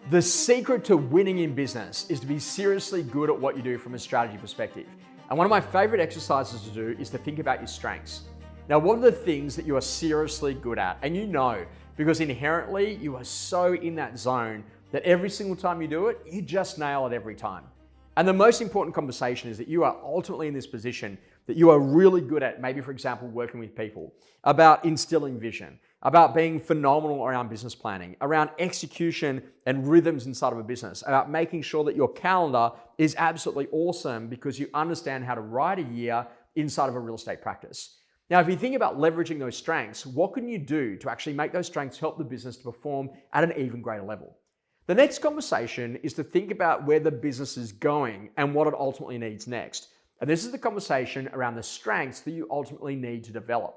The secret to winning in business is to be seriously good at what you do from a strategy perspective. And one of my favorite exercises to do is to think about your strengths. Now, what are the things that you are seriously good at? And you know, because inherently you are so in that zone that every single time you do it, you just nail it every time. And the most important conversation is that you are ultimately in this position that you are really good at, maybe for example, working with people, about instilling vision, about being phenomenal around business planning, around execution and rhythms inside of a business, about making sure that your calendar is absolutely awesome because you understand how to write a year inside of a real estate practice. Now, if you think about leveraging those strengths, what can you do to actually make those strengths help the business to perform at an even greater level? The next conversation is to think about where the business is going and what it ultimately needs next. And this is the conversation around the strengths that you ultimately need to develop.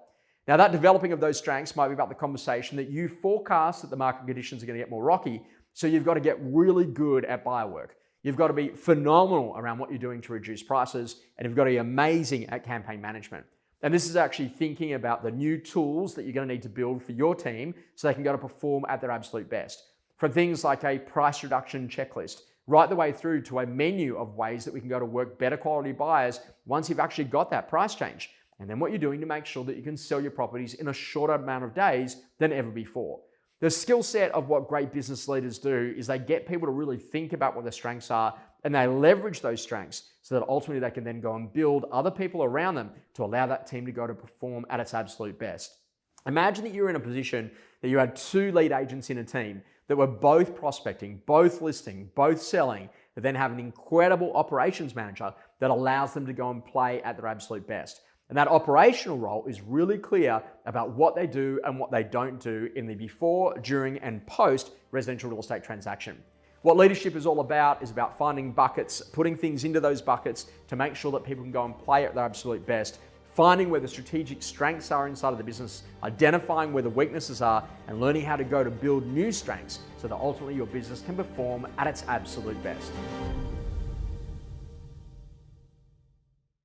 Now, that developing of those strengths might be about the conversation that you forecast that the market conditions are going to get more rocky, so you've got to get really good at buyer work. You've got to be phenomenal around what you're doing to reduce prices, and you've got to be amazing at campaign management. And this is actually thinking about the new tools that you're going to need to build for your team so they can go to perform at their absolute best. From things like a price reduction checklist, right the way through to a menu of ways that we can go to work better quality buyers once you've actually got that price change. And then what you're doing to make sure that you can sell your properties in a shorter amount of days than ever before. The skill set of what great business leaders do is they get people to really think about what their strengths are and they leverage those strengths so that ultimately they can then go and build other people around them to allow that team to go to perform at its absolute best. Imagine that you're in a position that you had two lead agents in a team that were both prospecting, both listing, both selling, that then have an incredible operations manager that allows them to go and play at their absolute best. And that operational role is really clear about what they do and what they don't do in the before, during, and post residential real estate transaction. What leadership is all about is about finding buckets, putting things into those buckets to make sure that people can go and play at their absolute best, finding where the strategic strengths are inside of the business, identifying where the weaknesses are, and learning how to go to build new strengths so that ultimately your business can perform at its absolute best.